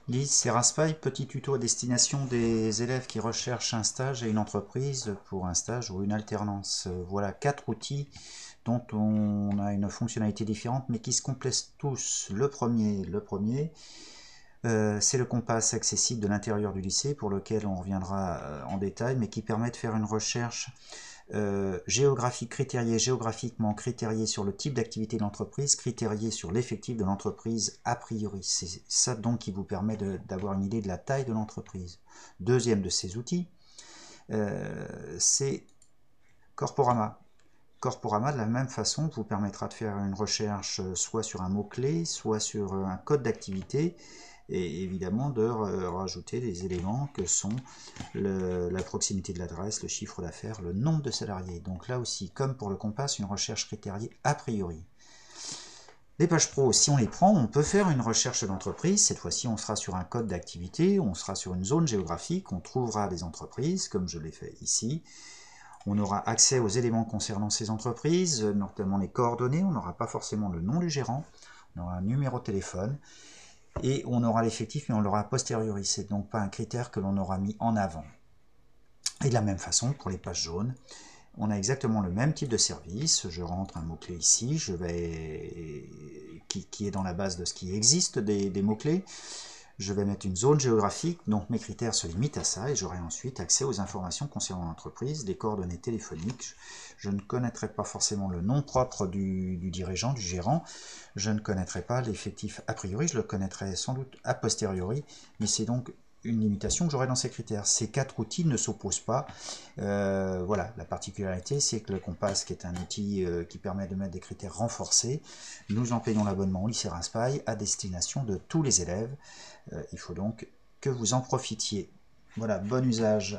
Lise Serraspay, petit tuto à destination des élèves qui recherchent un stage et une entreprise pour un stage ou une alternance. Voilà 4 outils dont on a une fonctionnalité différente mais qui se complètent tous. Le premier, c'est le Compass accessible de l'intérieur du lycée pour lequel on reviendra en détail mais qui permet de faire une recherche géographiquement critérié sur le type d'activité de l'entreprise, critérié sur l'effectif de l'entreprise a priori. C'est ça donc qui vous permet d'avoir une idée de la taille de l'entreprise. Deuxième de ces outils, c'est Corporama. Corporama, de la même façon, vous permettra de faire une recherche soit sur un mot-clé, soit sur un code d'activité, et évidemment de rajouter des éléments que sont la proximité de l'adresse, le chiffre d'affaires, le nombre de salariés. Donc là aussi, comme pour le Compass, une recherche critériée a priori. Les pages pro, si on les prend, on peut faire une recherche d'entreprise. Cette fois-ci, on sera sur un code d'activité, on sera sur une zone géographique, on trouvera des entreprises, comme je l'ai fait ici. On aura accès aux éléments concernant ces entreprises, notamment les coordonnées. On n'aura pas forcément le nom du gérant, on aura un numéro de téléphone, et on aura l'effectif, mais on l'aura a posteriori. C'est donc pas un critère que l'on aura mis en avant. Et de la même façon, pour les pages jaunes, on a exactement le même type de service. Je rentre un mot-clé ici, qui est dans la base de ce qui existe des mots-clés. Je vais mettre une zone géographique, donc mes critères se limitent à ça, et j'aurai ensuite accès aux informations concernant l'entreprise, des coordonnées téléphoniques. Je ne connaîtrai pas forcément le nom propre du dirigeant, du gérant. Je ne connaîtrai pas l'effectif a priori, je le connaîtrai sans doute a posteriori, mais c'est donc une limitation que j'aurai dans ces critères. Ces 4 outils ne s'opposent pas. Voilà, la particularité, c'est que le Compass, qui est un outil qui permet de mettre des critères renforcés, nous en payons l'abonnement au lycée Raspail à destination de tous les élèves. Il faut donc que vous en profitiez. Voilà, bon usage.